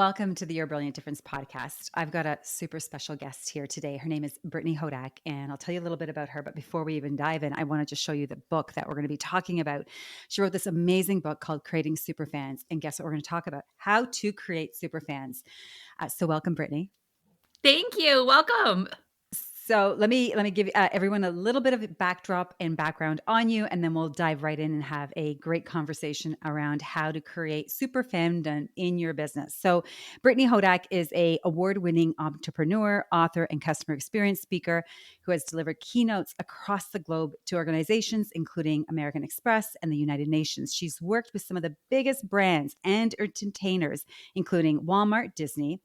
Welcome to the Your Brilliant Difference podcast. I've got a super special guest here today. Her name is Brittany Hodak, and I'll tell you a little bit about her. But before we even dive in, I want to just show you the book that we're going to be talking about. She wrote this amazing book called Creating Superfans. And guess what? We're going to talk about how to create superfans. So welcome, Brittany. Thank you. Welcome. So let me give everyone a little bit of a backdrop and background on you, and then we'll dive right in and have a great conversation around how to create super fandom in your business. So Brittany Hodak is a award-winning entrepreneur, author, and customer experience speaker who has delivered keynotes across the globe to organizations including American Express and the United Nations. She's worked with some of the biggest brands and entertainers, including Walmart, Disney,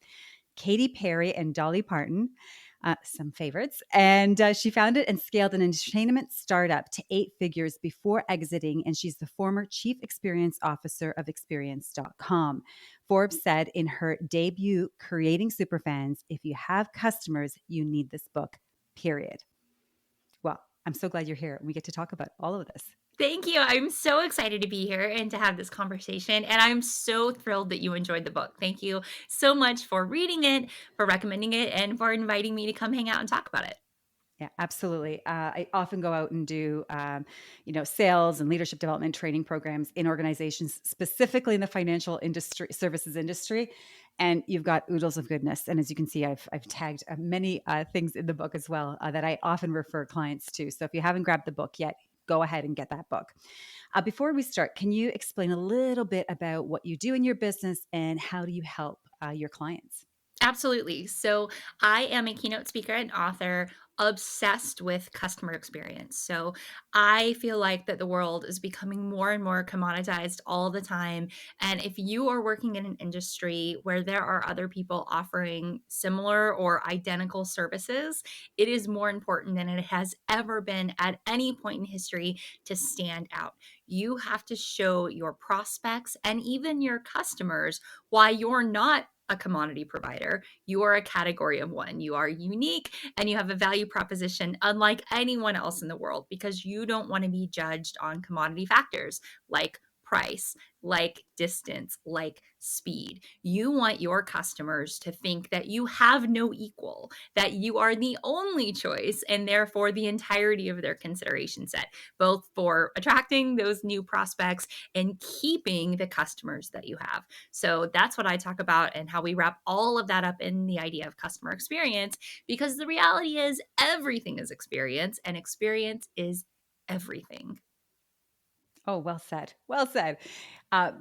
Katy Perry, and Dolly Parton. Some favorites. And she founded and scaled an entertainment startup to 8 figures before exiting. And she's the former chief experience officer of experience.com. Forbes said in her debut, Creating Superfans, if you have customers, you need this book, period. Well, I'm so glad you're here. We get to talk about all of this. Thank you. I'm so excited to be here and to have this conversation. And I'm so thrilled that you enjoyed the book. Thank you so much for reading it, for recommending it, and for inviting me to come hang out and talk about it. Yeah, absolutely. I often go out and do, sales and leadership development training programs in organizations, specifically in the financial industry, services industry. And you've got oodles of goodness. And as you can see, I've tagged many things in the book as well that I often refer clients to. So if you haven't grabbed the book yet, go ahead and get that book. Before we start, can you explain a little bit about what you do in your business and how do you help your clients? Absolutely. So, I am a keynote speaker and author obsessed with customer experience. So, I feel like that the world is becoming more and more commoditized all the time. And if you are working in an industry where there are other people offering similar or identical services, it is more important than it has ever been at any point in history to stand out. You have to show your prospects and even your customers why you're not a commodity provider. You are a category of one. You are unique and you have a value proposition unlike anyone else in the world because you don't want to be judged on commodity factors like price, like distance, like speed. You want your customers to think that you have no equal, that you are the only choice, and therefore the entirety of their consideration set, both for attracting those new prospects and keeping the customers that you have. So that's what I talk about and how we wrap all of that up in the idea of customer experience, because the reality is everything is experience and experience is everything. Oh, well said. Well said.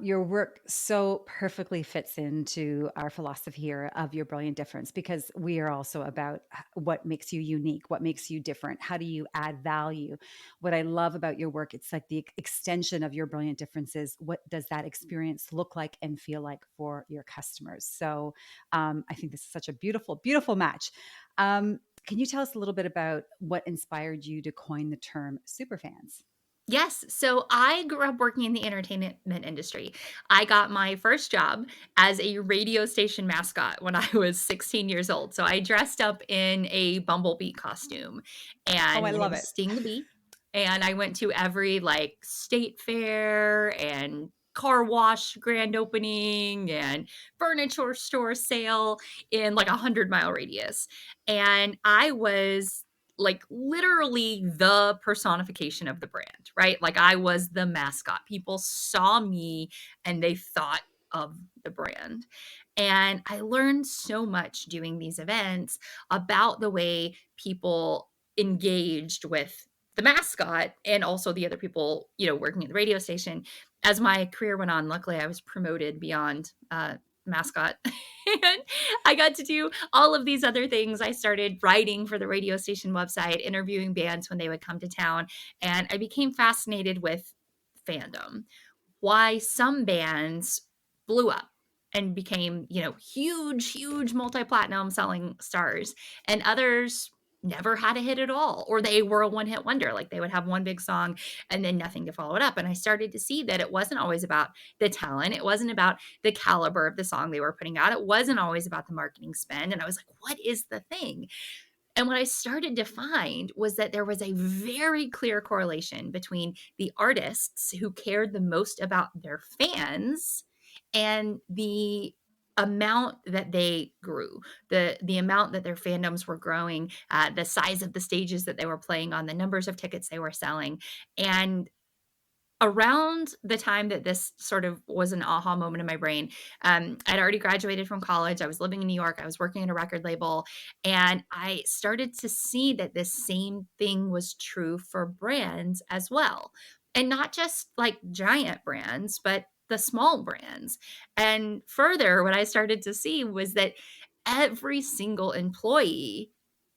Your work so perfectly fits into our philosophy here of Your Brilliant Difference because we are also about what makes you unique, what makes you different, how do you add value. What I love about your work, it's like the extension of Your Brilliant Differences. What does that experience look like and feel like for your customers? So I think this is such a beautiful, beautiful match. Can you tell us a little bit about what inspired you to coin the term superfans? Yes. So I grew up working in the entertainment industry. I got my first job as a radio station mascot when I was 16 years old. So I dressed up in a bumblebee costume Oh, and I my love name was it. Sting the Bee. And I went to every like state fair and car wash grand opening and furniture store sale in like 100-mile radius. And I was like literally the personification of the brand, right? Like I was the mascot. People saw me and they thought of the brand. And I learned so much doing these events about the way people engaged with the mascot and also the other people, working at the radio station. As my career went on, luckily I was promoted beyond mascot. And I got to do all of these other things. I started writing for the radio station website, interviewing bands when they would come to town, and I became fascinated with fandom. Why some bands blew up and became, huge, huge multi-platinum selling stars, and others never had a hit at all, or they were a one-hit wonder. Like they would have one big song and then nothing to follow it up. And I started to see that it wasn't always about the talent. It wasn't about the caliber of the song they were putting out. It wasn't always about the marketing spend. And I was like, what is the thing? And what I started to find was that there was a very clear correlation between the artists who cared the most about their fans and the amount that they grew, the amount that their fandoms were growing, the size of the stages that they were playing on, the numbers of tickets they were selling, and around the time that this sort of was an aha moment in my brain, I'd already graduated from college. I was living in New York. I was working at a record label. And I started to see that this same thing was true for brands as well. And not just like giant brands, but the small brands. And further, what I started to see was that every single employee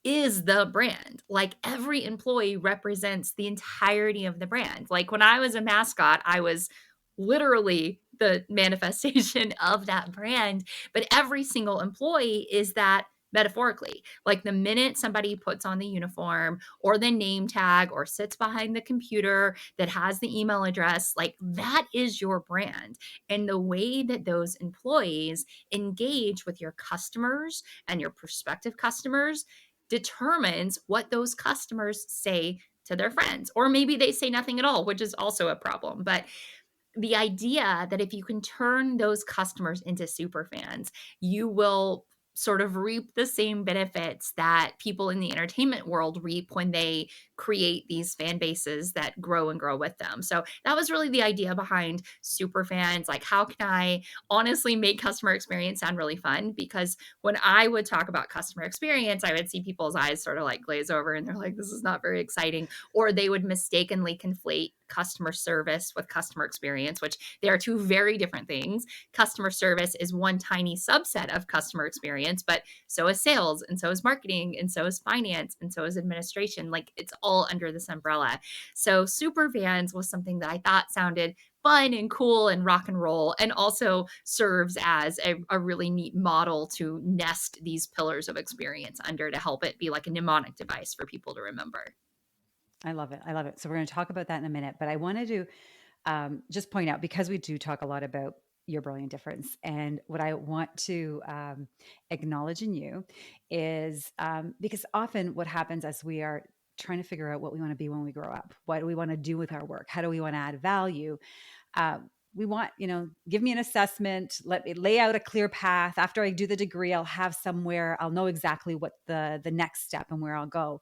is the brand. Like, every employee represents the entirety of the brand. Like, when I was a mascot, I was literally the manifestation of that brand, but every single employee is that metaphorically. Like, the minute somebody puts on the uniform or the name tag or sits behind the computer that has the email address, like, that is your brand. And the way that those employees engage with your customers and your prospective customers determines what those customers say to their friends. Or maybe they say nothing at all, which is also a problem. But the idea that if you can turn those customers into super fans, you will sort of reap the same benefits that people in the entertainment world reap when they create these fan bases that grow and grow with them. So that was really the idea behind super fans. Like, how can I honestly make customer experience sound really fun? Because when I would talk about customer experience, I would see people's eyes sort of like glaze over and they're like, this is not very exciting. Or they would mistakenly conflate customer service with customer experience, which they are two very different things. Customer service is one tiny subset of customer experience, but so is sales, and so is marketing, and so is finance, and so is administration. Like, it's all under this umbrella. So super fans was something that I thought sounded fun and cool and rock and roll, and also serves as a really neat model to nest these pillars of experience under to help it be like a mnemonic device for people to remember. I love it. I love it. So we're going to talk about that in a minute, but I wanted to just point out, because we do talk a lot about your brilliant difference, and what I want to acknowledge in you is, because often what happens as we are trying to figure out what we want to be when we grow up, what do we want to do with our work, how do we want to add value, we want, give me an assessment, let me lay out a clear path. After I do the degree, I'll have somewhere, I'll know exactly what the next step and where I'll go.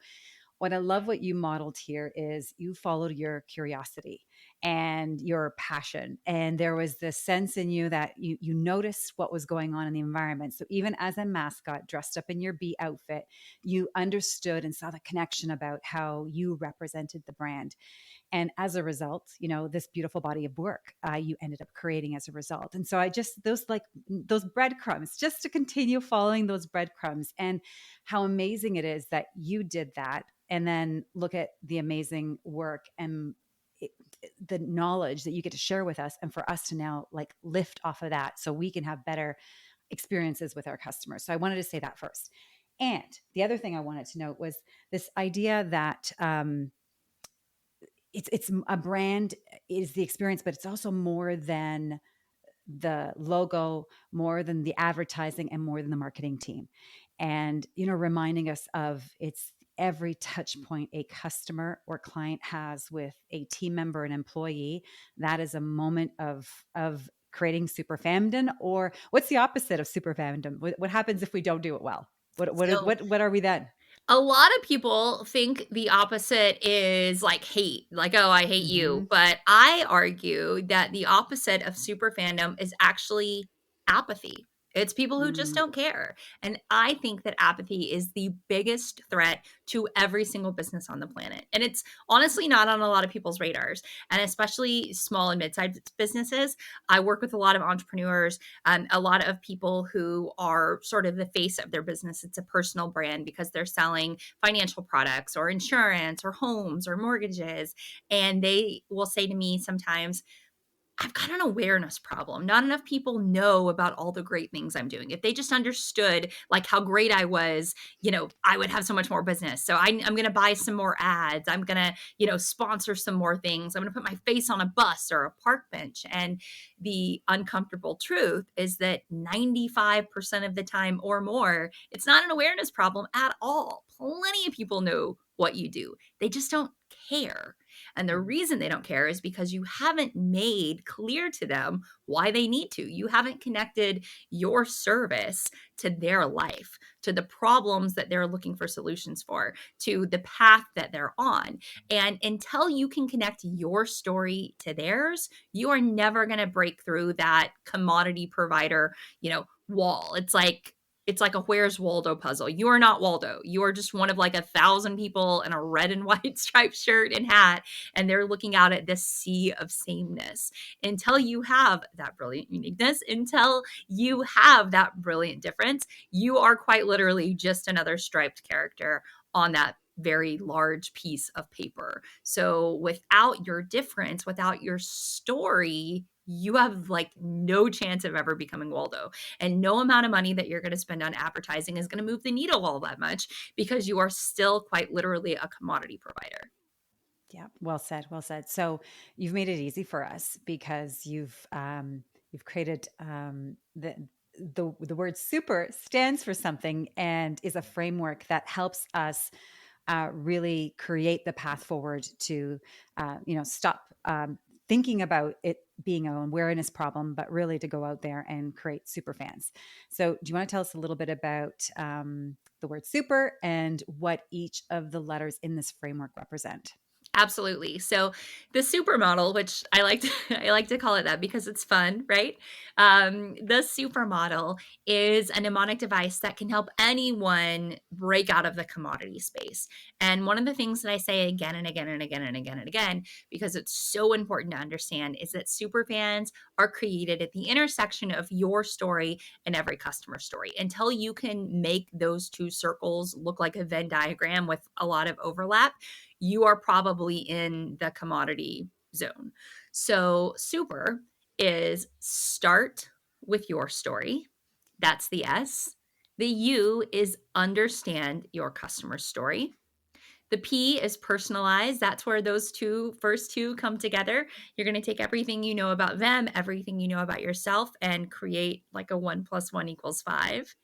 What I love what you modeled here is you followed your curiosity and your passion. And there was this sense in you that you noticed what was going on in the environment. So even as a mascot dressed up in your bee outfit, you understood and saw the connection about how you represented the brand. And as a result, this beautiful body of work you ended up creating as a result. And so I just, those breadcrumbs, just to continue following those breadcrumbs, and how amazing it is that you did that. And then look at the amazing work and it, the knowledge that you get to share with us, and for us to now like lift off of that so we can have better experiences with our customers. So I wanted to say that first. And the other thing I wanted to note was this idea that it's a brand is the experience, but it's also more than the logo, more than the advertising, and more than the marketing team. And reminding us of it's every touch point a customer or client has with a team member, an employee. That is a moment of creating super fandom. Or what's the opposite of super fandom? What happens if we don't do it well? So What are we then? a lot of people think the opposite is like hate, like, "Oh, I hate you." Hmm. But I argue that the opposite of super fandom is actually apathy. It's people who just Mm. don't care. And I think that apathy is the biggest threat to every single business on the planet. And it's honestly not on a lot of people's radars, and especially small and mid-sized businesses. I work with a lot of entrepreneurs, a lot of people who are sort of the face of their business. It's a personal brand because they're selling financial products or insurance or homes or mortgages. And they will say to me sometimes, I've got an awareness problem. Not enough people know about all the great things I'm doing. If they just understood like how great I was, I would have so much more business. So I'm going to buy some more ads. I'm going to, sponsor some more things. I'm going to put my face on a bus or a park bench. And the uncomfortable truth is that 95% of the time or more, it's not an awareness problem at all. Plenty of people know what you do. They just don't care. And the Mhm. reason they don't care is because you haven't made clear to them why they need to. You haven't connected your service to their life, to the problems that they're looking for solutions for, to the path that they're on. And until you can connect your story to theirs, you are never going to break through that commodity provider, wall. It's like a Where's Waldo puzzle. You are not Waldo. You are just one of like 1,000 people in a red and white striped shirt and hat, and they're looking out at this sea of sameness. Until you have that brilliant uniqueness, until you have that brilliant difference, you are quite literally just another striped character on that very large piece of paper. So without your difference, without your story, you have like no chance of ever becoming Waldo. And no amount of money that you're going to spend on advertising is going to move the needle all that much because you are still quite literally a commodity provider. Yeah, well said, well said. So you've made it easy for us because you've created the word super stands for something and is a framework that helps us really create the path forward to stop thinking about it being an awareness problem, but really to go out there and create super fans. So do you want to tell us a little bit about the word super and what each of the letters in this framework represent? Absolutely. So the supermodel, which I like to I like to call it that because it's fun, right? The supermodel is a mnemonic device that can help anyone break out of the commodity space. And one of the things that I say again and again and again and again and again, because it's so important to understand, is that superfans are created at the intersection of your story and every customer story. Until you can make those two circles look like a Venn diagram with a lot of overlap, you are probably in the commodity zone. So, super is start with your story. That's the S. The U is understand your customer story. The P is personalize. That's where those first two come together. You're going to take everything you know about them, everything you know about yourself, and create like a 1 + 1 = 5.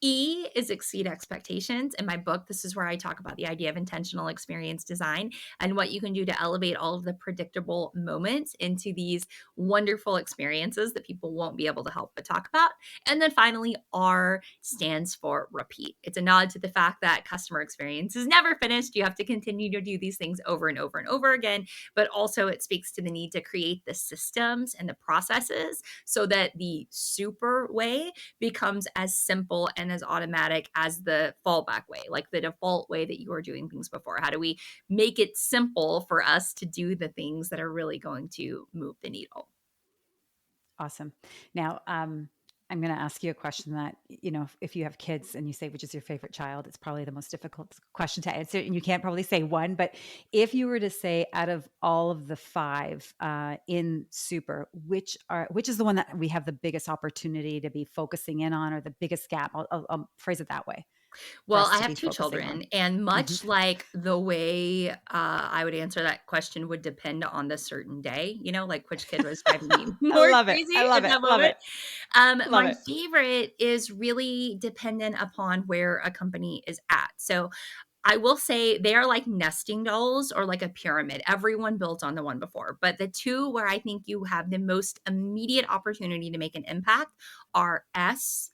E is exceed expectations. In my book, this is where I talk about the idea of intentional experience design and what you can do to elevate all of the predictable moments into these wonderful experiences that people won't be able to help but talk about. And then finally, R stands for repeat. It's a nod to the fact that customer experience is never finished. You have to continue to do these things over and over and over again, but also it speaks to the need to create the systems and the processes so that the super way becomes as simple and as automatic as the fallback way, like the default way that you were doing things before. How do we make it simple for us to do the things that are really going to move the needle? Awesome. Now, I'm going to ask you a question that, if you have kids and you say, which is your favorite child, it's probably the most difficult question to answer. And you can't probably say one, but if you were to say out of all of the five in super, which is the one that we have the biggest opportunity to be focusing in on or the biggest gap? I'll phrase it that way for Well, us I to have be two focusing children, on. and Hmm. much like the way I would answer that question would depend on the certain day, like which kid was driving me I more love it. I crazy love at it. that Love moment. it. Love My it. favorite is really dependent upon where a company is at. So I will say they are like nesting dolls or like a pyramid. Everyone built on the one before. But the two where I think you have the most immediate opportunity to make an impact are S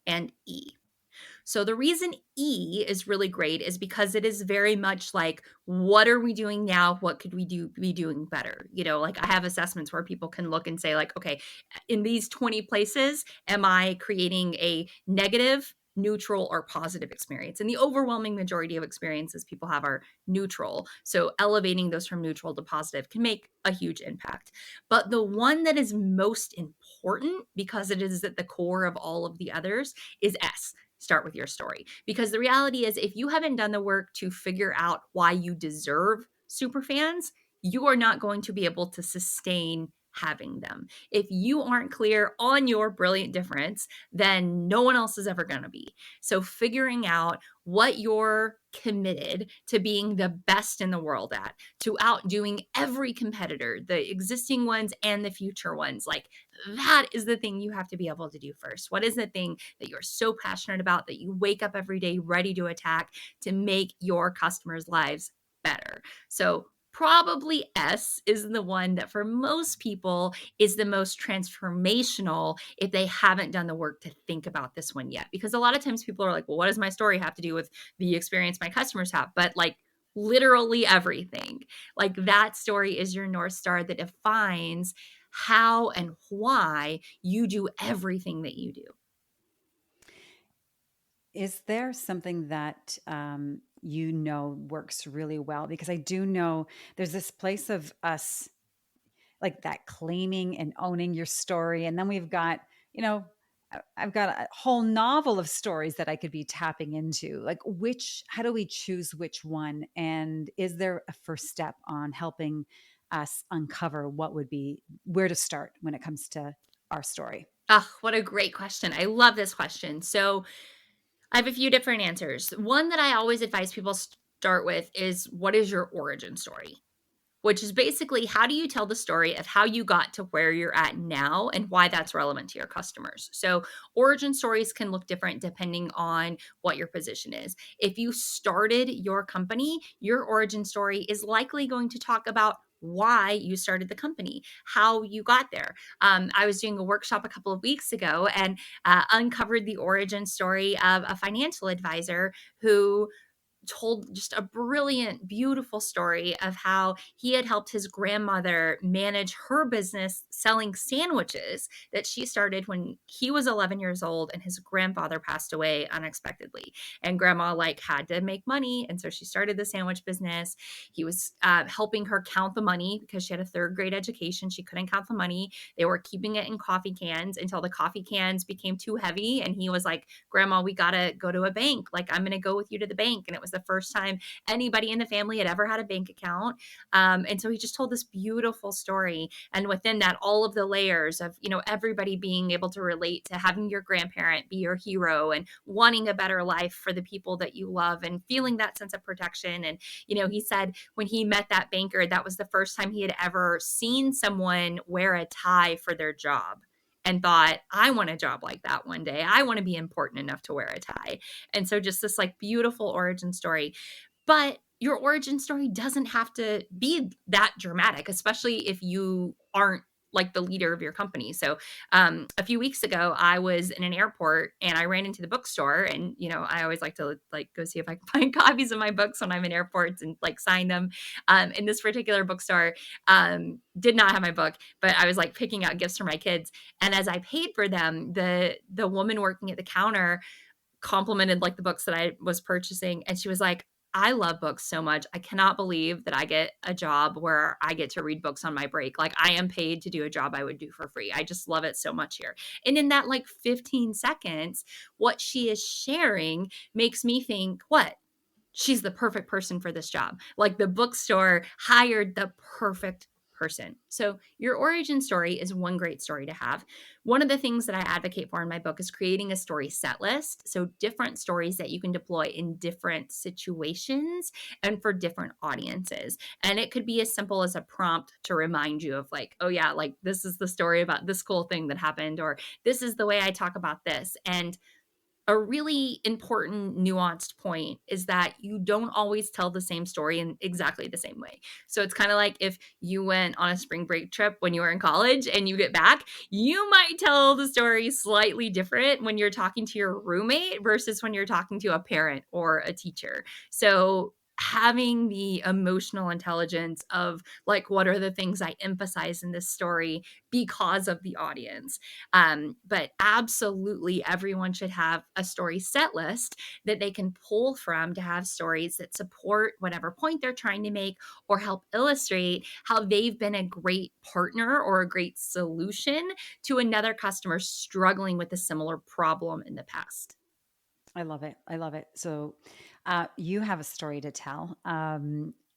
and E. So the reason E is really great is because it is very much like, what are we doing now? What could we be doing better? Like I have assessments where people can look and say like, okay, in these 20 places, am I creating a negative, neutral, or positive experience? And the overwhelming majority of experiences people have are neutral. So elevating those from neutral to positive can make a huge impact. But the one that is most important because it is at the core of all of the others is S. Start with your story. Because the reality is, if you haven't done the work to figure out why you deserve super fans, you are not going to be able to sustain having them. If you aren't clear on your brilliant difference, then no one else is ever going to be. So, figuring out what you're committed to being the best in the world at, to outdoing every competitor, the existing ones and the future ones, like that is the thing you have to be able to do first. What is the thing that you're so passionate about that you wake up every day ready to attack to make your customers' lives better? So, Probably S is the one that for most people is the most transformational if they haven't done the work to think about this one yet. Because a lot of times people are like, well, what does my story have to do with the experience my customers have? But like literally everything. Like that story is your North Star that defines how and why you do everything that you do. Is there something that you know works really well? Because I do know there's this place of us like that claiming and owning your story. And then we've got, you know, I've got a whole novel of stories that I could be tapping into. Like, how do we choose which one? And is there a first step on helping us uncover where to start when it comes to our story? Oh, what a great question. I love this question. So, I have a few different answers. One that I always advise people start with is what is your origin story? Which is basically how do you tell the story of how you got to where you're at now and why that's relevant to your customers. So, origin stories can look different depending on what your position is. If you started your company, your origin story is likely going to talk about why you started the company, how you got there. I was doing a workshop a couple of weeks ago and uncovered the origin story of a financial advisor who told just a brilliant, beautiful story of how he had helped his grandmother manage her business selling sandwiches that she started when he was 11 years old and his grandfather passed away unexpectedly. And grandma like had to make money. And so she started the sandwich business. He was helping her count the money because she had a third grade education. She couldn't count the money. They were keeping it in coffee cans until the coffee cans became too heavy. And he was like, Grandma, we got to go to a bank. Like, I'm going to go with you to the bank. And it was the first time anybody in the family had ever had a bank account. And so he just told this beautiful story. And within that, all of the layers of, everybody being able to relate to having your grandparent be your hero and wanting a better life for the people that you love and feeling that sense of protection. And, he said when he met that banker, that was the first time he had ever seen someone wear a tie for their job and thought, I want a job like that one day. I want to be important enough to wear a tie. And so just this like beautiful origin story. But your origin story doesn't have to be that dramatic, especially if you aren't like the leader of your company. So a few weeks ago, I was in an airport and I ran into the bookstore, and I always like to like go see if I can find copies of my books when I'm in airports and like sign them. In this particular bookstore, did not have my book, but I was like picking out gifts for my kids. And as I paid for them, the woman working at the counter complimented like the books that I was purchasing. And she was like, I love books so much. I cannot believe that I get a job where I get to read books on my break. Like I am paid to do a job I would do for free. I just love it so much here. And in that like 15 seconds, what she is sharing makes me think, what? She's the perfect person for this job. Like the bookstore hired the perfect person. So your origin story is one great story to have. One of the things that I advocate for in my book is creating a story set list. So different stories that you can deploy in different situations and for different audiences. And it could be as simple as a prompt to remind you of like, oh yeah, like this is the story about this cool thing that happened, or this is the way I talk about this. And a really important nuanced point is that you don't always tell the same story in exactly the same way. So it's kind of like if you went on a spring break trip when you were in college and you get back, you might tell the story slightly different when you're talking to your roommate versus when you're talking to a parent or a teacher. So having the emotional intelligence of like, what are the things I emphasize in this story because of the audience? But absolutely, everyone should have a story set list that they can pull from to have stories that support whatever point they're trying to make or help illustrate how they've been a great partner or a great solution to another customer struggling with a similar problem in the past. I love it. I love it. So, you have a story to tell.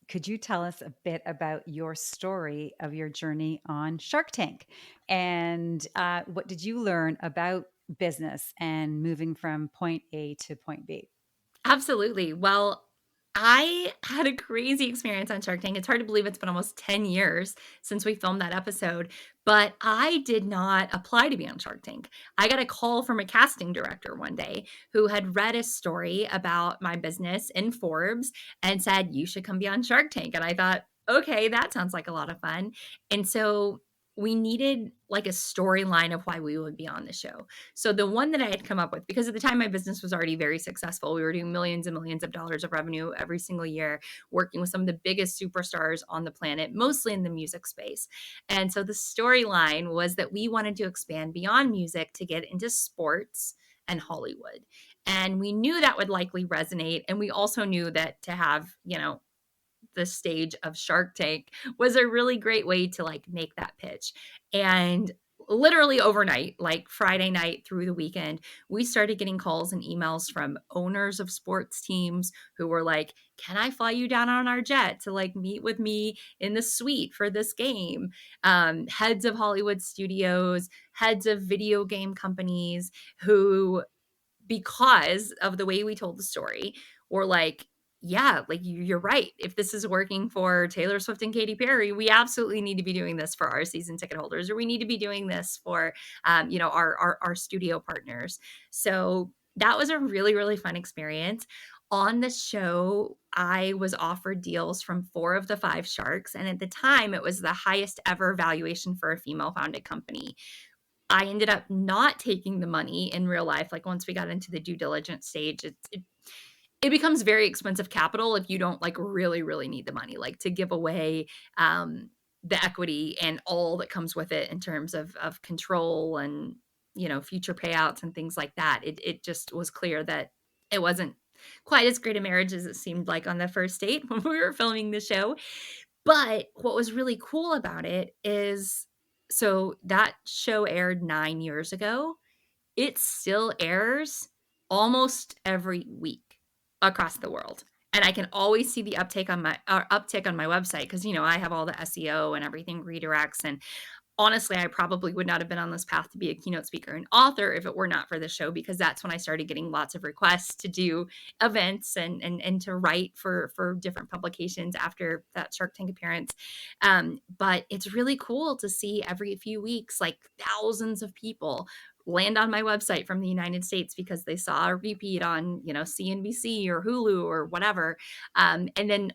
Could you tell us a bit about your story of your journey on Shark Tank? And what did you learn about business and moving from point A to point B? Absolutely. Well, I had a crazy experience on Shark Tank. It's hard to believe it's been almost 10 years since we filmed that episode, but I did not apply to be on Shark Tank. I got a call from a casting director one day who had read a story about my business in Forbes and said, you should come be on Shark Tank. And I thought, okay, that sounds like a lot of fun. And so we needed like a storyline of why we would be on the show. So the one that I had come up with, because at the time my business was already very successful, we were doing millions and millions of dollars of revenue every single year, working with some of the biggest superstars on the planet, mostly in the music space. And so the storyline was that we wanted to expand beyond music to get into sports and Hollywood. And we knew that would likely resonate. And we also knew that to have, the stage of Shark Tank was a really great way to like make that pitch. And literally overnight, like Friday night through the weekend, we started getting calls and emails from owners of sports teams who were like, "Can I fly you down on our jet to like meet with me in the suite for this game?" Heads of Hollywood studios, heads of video game companies who, because of the way we told the story, were like, yeah, like you're right. If this is working for Taylor Swift and Katy Perry, we absolutely need to be doing this for our season ticket holders, or we need to be doing this for, our studio partners. So that was a really, really fun experience. On the show, I was offered deals from 4 of the 5 sharks. And at the time, it was the highest ever valuation for a female founded company. I ended up not taking the money in real life. Like once we got into the due diligence stage, it becomes very expensive capital if you don't like really, really need the money, like to give away the equity and all that comes with it in terms of control and future payouts and things like that. It just was clear that it wasn't quite as great a marriage as it seemed like on the first date when we were filming the show. But what was really cool about it is, so that show aired 9 years ago. It still airs almost every week across the world. And I can always see the uptick on my website because, I have all the SEO and everything redirects. And honestly, I probably would not have been on this path to be a keynote speaker and author if it were not for the show, because that's when I started getting lots of requests to do events and to write for different publications after that Shark Tank appearance. But it's really cool to see every few weeks, like thousands of people land on my website from the United States because they saw a repeat on, CNBC or Hulu or whatever. And then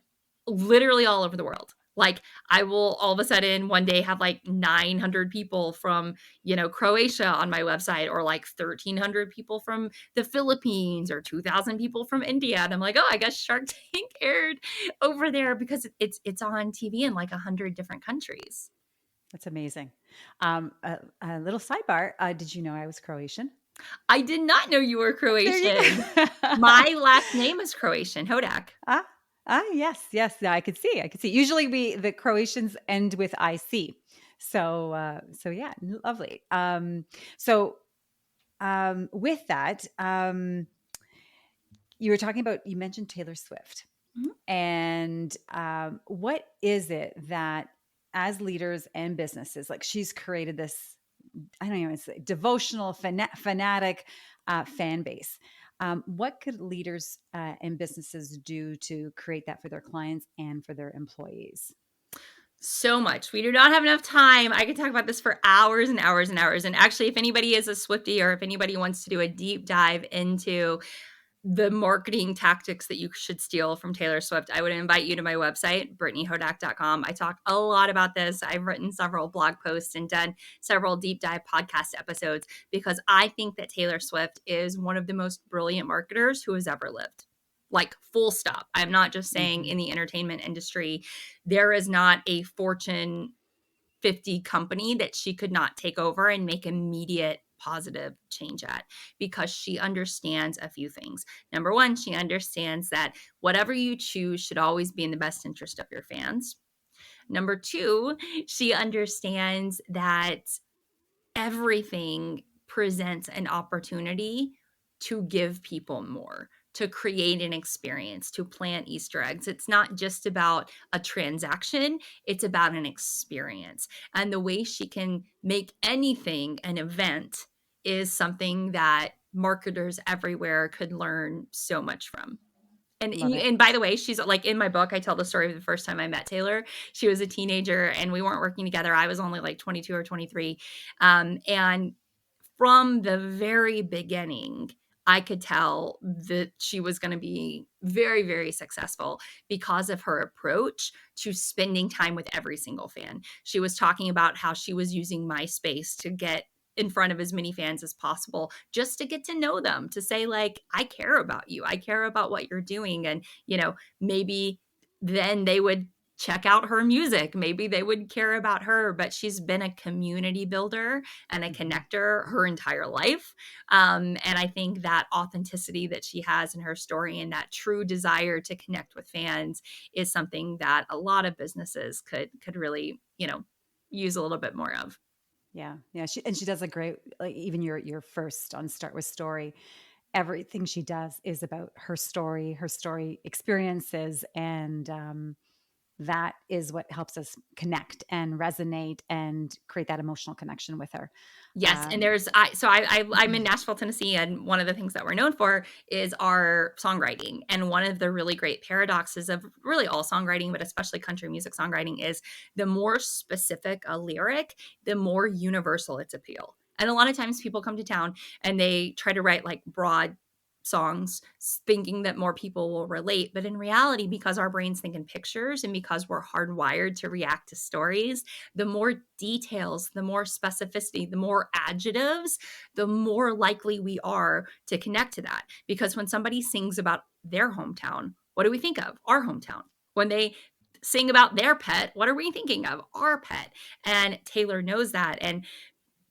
literally all over the world. Like I will all of a sudden one day have like 900 people from, Croatia on my website, or like 1,300 people from the Philippines, or 2,000 people from India. And I'm like, oh, I guess Shark Tank aired over there because it's on TV in like 100 different countries. That's amazing. A little sidebar. Did you know I was Croatian? I did not know you were There you Croatian. go. My last name is Croatian, Hodak. Ah, yes, yes. I could see. I could see. Usually, the Croatians end with IC. So yeah, lovely. With that, you mentioned Taylor Swift, Mhm. and what is it that, as leaders and businesses, like she's created this, I don't even say devotional fanatic fan base. What could leaders and businesses do to create that for their clients and for their employees? So much. We do not have enough time. I could talk about this for hours and hours and hours. And actually, if anybody is a Swiftie, or if anybody wants to do a deep dive into the marketing tactics that you should steal from Taylor Swift, I would invite you to my website, BrittanyHodak.com. I talk a lot about this. I've written several blog posts and done several deep dive podcast episodes because I think that Taylor Swift is one of the most brilliant marketers who has ever lived. Like, full stop. I'm not just saying Mhm. in the entertainment industry. There is not a Fortune 50 company that she could not take over and make immediate positive change at, because she understands a few things. Number one, she understands that whatever you choose should always be in the best interest of your fans. Number two, she understands that everything presents an opportunity to give people more, to create an experience, to plant Easter eggs. It's not just about a transaction, it's about an experience. And the way she can make anything an event is something that marketers everywhere could learn so much from. Love it. And by the way, she's like, in my book, I tell the story of the first time I met Taylor. She was a teenager and we weren't working together. I was only like 22 or 23. And from the very beginning, I could tell that she was going to be very, very successful because of her approach to spending time with every single fan. She was talking about how she was using MySpace to get in front of as many fans as possible just to get to know them, to say, like, I care about you. I care about what you're doing. And, maybe then they would check out her music. Maybe they would care about her, but she's been a community builder and a Mhm. connector her entire life. And I think that authenticity that she has in her story and that true desire to connect with fans is something that a lot of businesses could really, use a little bit more of. Yeah, yeah, she does a great, like, even your first on Start With Story, everything she does is about her story experiences, and, that is what helps us connect and resonate and create that emotional connection with her. Yes, and Um, there's I so I'm in Nashville, Tennessee, and one of the things that we're known for is our songwriting, and one of the really great paradoxes of really all songwriting, but especially country music songwriting, is the more specific a lyric, the more universal its appeal. And a lot of times people come to town and they try to write, like, broad songs thinking that more people will relate, but in reality, because our brains think in pictures and because we're hardwired to react to stories, the more details, the more specificity, the more adjectives, the more likely we are to connect to that. Because when somebody sings about their hometown, what do we think of? Our hometown. When they sing about their pet, what are we thinking of? Our pet. And Taylor knows that. And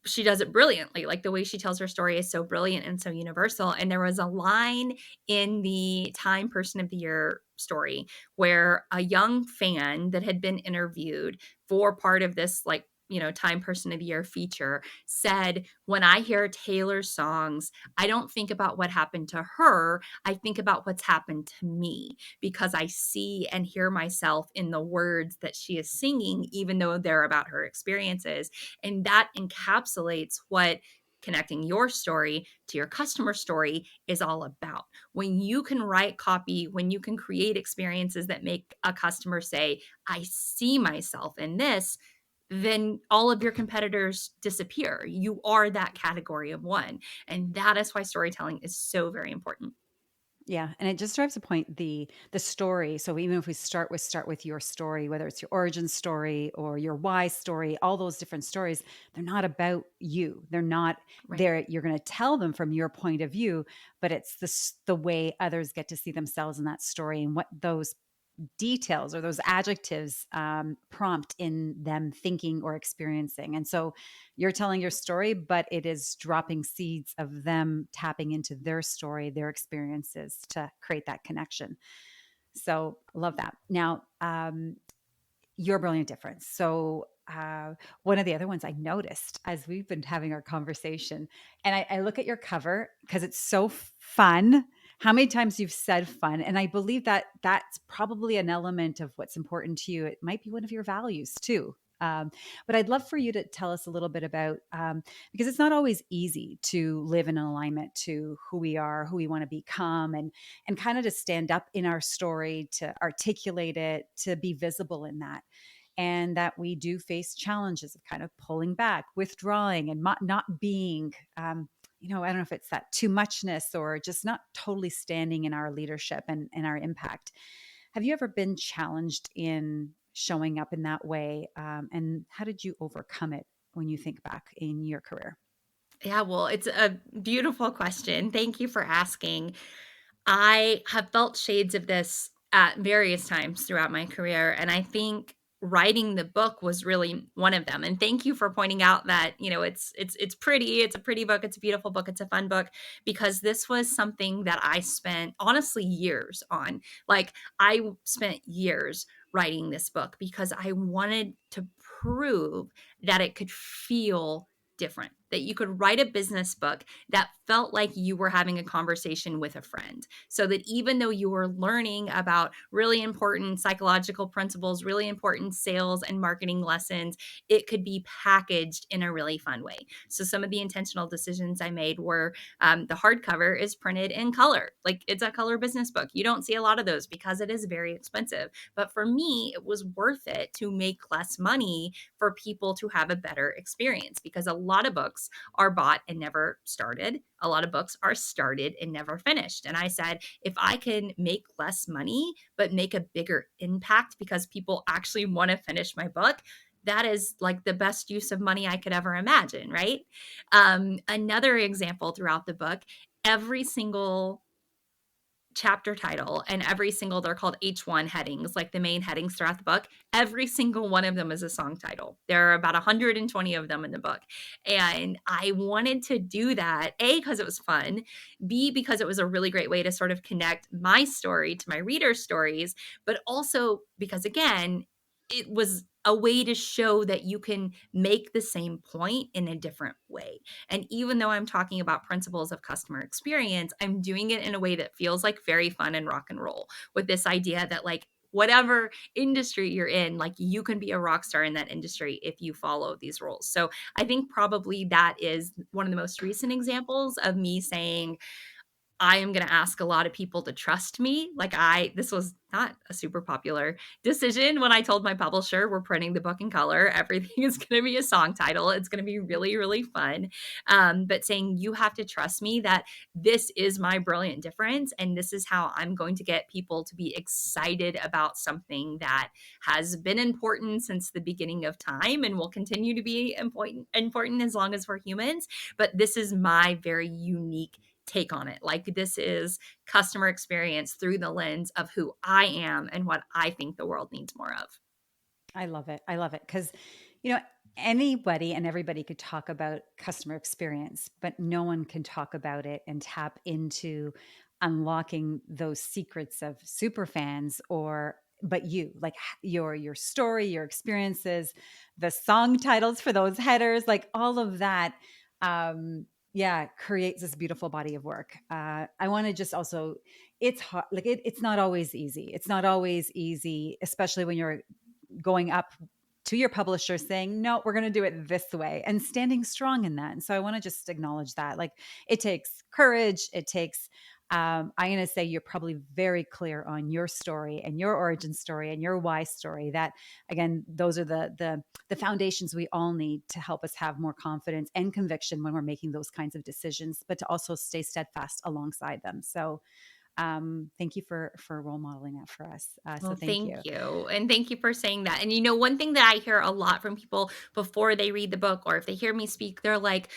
she does it brilliantly. Like, the way she tells her story is so brilliant and so universal. And there was a line in the Time Person of the Year story where a young fan that had been interviewed for part of this, like, Time Person of the Year feature said, when I hear Taylor's songs, I don't think about what happened to her. I think about what's happened to me, because I see and hear myself in the words that she is singing, even though they're about her experiences. And that encapsulates what connecting your story to your customer story is all about. When you can write copy, when you can create experiences that make a customer say, I see myself in this, then all of your competitors disappear. You are that category of one. And that is why storytelling is so very important. Yeah, and it just drives a point, the story. So even if we start with your story, whether it's your origin story or your why story, all those different stories, they're not about you. They're not Right. there. You're going to tell them from your point of view, but it's the way others get to see themselves in that story and what those details or those adjectives prompt in them thinking or experiencing. And so you're telling your story, but it is dropping seeds of them tapping into their story, their experiences to create that connection. So love that. Now, your brilliant difference. So, one of the other ones I noticed as we've been having our conversation, and I look at your cover because it's so fun. How many times you've said fun, and I believe that that's probably an element of what's important to you. It might be one of your values too. But I'd love for you to tell us a little bit about, because it's not always easy to live in alignment to who we are, who we want to become, and kind of to stand up in our story, to articulate it, to be visible in that. And that we do face challenges of kind of pulling back, withdrawing, and not being, I don't know if it's that too muchness or just not totally standing in our leadership and our impact. Have you ever been challenged in showing up in that way? And how did you overcome it when you think back in your career? Yeah, well, it's a beautiful question. Thank you for asking. I have felt shades of this at various times throughout my career, and I think writing the book was really one of them. And thank you for pointing out that, it's pretty, it's a pretty book, it's a beautiful book, it's a fun book, because this was something that I spent honestly years on. Like, spent years writing this book because I wanted to prove that it could feel different, that you could write a business book that felt like you were having a conversation with a friend. So that even though you were learning about really important psychological principles, really important sales and marketing lessons, it could be packaged in a really fun way. So some of the intentional decisions I made were, the hardcover is printed in color. Like, it's a color business book. You don't see a lot of those because it is very expensive. But for me, it was worth it to make less money for people to have a better experience, because a lot of books books are bought and never started. A lot of books are started and never finished. And I said, if I can make less money, but make a bigger impact because people actually want to finish my book, that is like the best use of money I could ever imagine, right? Another example throughout the book, every single chapter title and every single, they're called H1 headings, like the main headings throughout the book, every single one of them is a song title. There are about 120 of them in the book. And I wanted to do that, A, because it was fun, B, because it was a really great way to sort of connect my story to my readers' stories, but also because, again, it was a way to show that you can make the same point in a different way. And even though I'm talking about principles of customer experience, I'm doing it in a way that feels like very fun and rock and roll, with this idea that, like, whatever industry you're in, like, you can be a rock star in that industry if you follow these rules. So I think probably that is one of the most recent examples of me saying, I am going to ask a lot of people to trust me. Like, this was not a super popular decision when I told my publisher, we're printing the book in color. Everything is going to be a song title. It's going to be really, really fun. But saying, you have to trust me that this is my brilliant difference. And this is how I'm going to get people to be excited about something that has been important since the beginning of time and will continue to be important as long as we're humans. But this is my very unique take on it. Like, this is customer experience through the lens of who I am and what I think the world needs more of. I love it. I love it because, you know, anybody and everybody could talk about customer experience, but no one can talk about it and tap into unlocking those secrets of super fans or but you like your story, your experiences, the song titles for those headers, like all of that yeah, creates this beautiful body of work. I want to just also, it's hard, like it's not always easy. It's not always easy, especially when you're going up to your publisher saying, no, we're going to do it this way and standing strong in that. And so I want to just acknowledge that. Like, it takes courage. It takes, I'm going to say you're probably very clear on your story and your origin story and your why story. That, again, those are the foundations we all need to help us have more confidence and conviction when we're making those kinds of decisions, but to also stay steadfast alongside them. So thank you for role modeling that for us. So Well, thank thank you. you. And thank you for saying that. And one thing that I hear a lot from people before they read the book or if they hear me speak, they're like,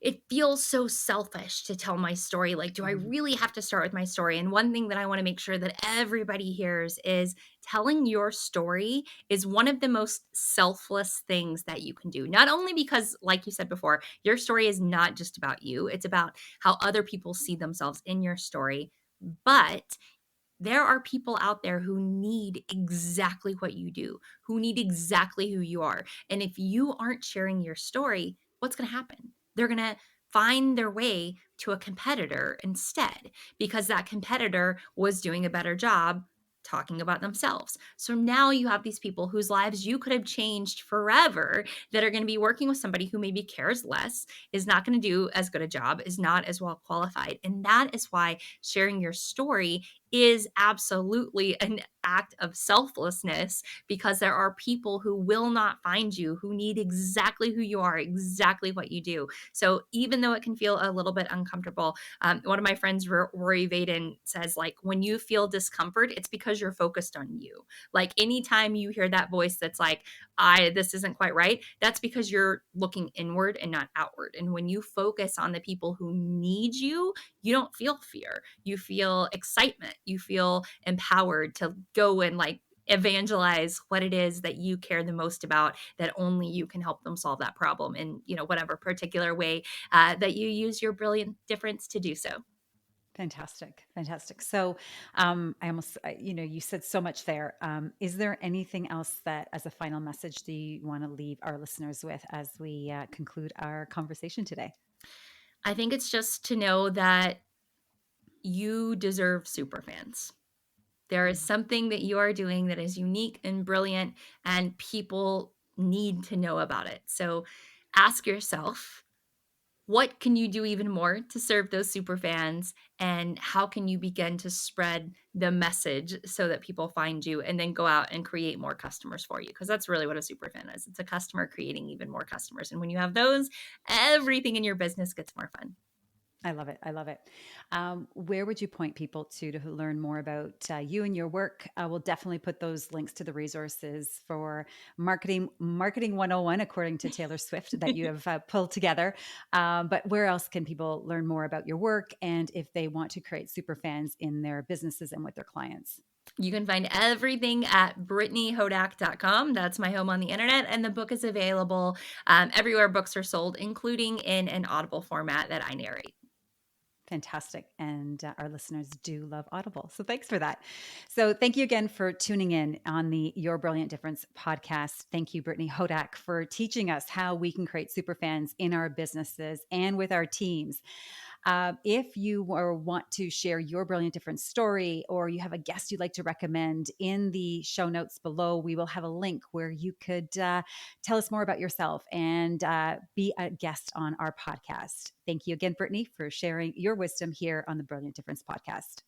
it feels so selfish to tell my story. Like, do I Mhm. really have to start with my story? And one thing that I want to make sure that everybody hears is telling your story is one of the most selfless things that you can do. Not only because, like you said before, your story is not just about you, it's about how other people see themselves in your story. But there are people out there who need exactly what you do, who need exactly who you are. And if you aren't sharing your story, what's going to happen? They're going to find their way to a competitor instead because that competitor was doing a better job talking about themselves. So now you have these people whose lives you could have changed forever that are going to be working with somebody who maybe cares less, is not going to do as good a job, is not as well qualified. And that is why sharing your story is absolutely an act of selflessness because there are people who will not find you, who need exactly who you are, exactly what you do. So even though it can feel a little bit uncomfortable, one of my friends, Rory Vaden, says, like, when you feel discomfort, it's because you're focused on you. Like, anytime you hear that voice that's like, this isn't quite right, that's because you're looking inward and not outward. And when you focus on the people who need you, you don't feel fear. You feel excitement. You feel empowered to go and, like, evangelize what it is that you care the most about, that only you can help them solve that problem in, whatever particular way that you use your brilliant difference to do so. Fantastic. Fantastic. So, I almost, you said so much there. Is there anything else that, as a final message, do you want to leave our listeners with as we conclude our conversation today? I think it's just to know that you deserve super fans. There is Mhm. something that you are doing that is unique and brilliant, and people need to know about it. So ask yourself, What can you do even more to serve those super fans? And how can you begin to spread the message so that people find you and then go out and create more customers for you? Because that's really what a super fan is. It's a customer creating even more customers. And when you have those, everything in your business gets more fun. I love it. I love it. Where would you point people to learn more about you and your work? We'll definitely put those links to the resources for marketing 101, according to Taylor Swift, that you have pulled together. But where else can people learn more about your work and if they want to create super fans in their businesses and with their clients? You can find everything at brittanyhodak.com. That's my home on the internet. And the book is available everywhere books are sold, including in an Audible format that I narrate. Fantastic. And our listeners do love Audible. So thanks for that. So thank you again for tuning in on the Your Brilliant Difference podcast. Thank you, Brittany Hodak, for teaching us how we can create super fans in our businesses and with our teams. If you want to share your brilliant difference story or you have a guest you'd like to recommend, in the show notes below, we will have a link where you could tell us more about yourself and be a guest on our podcast. Thank you again, Brittany, for sharing your wisdom here on the Brilliant Difference podcast.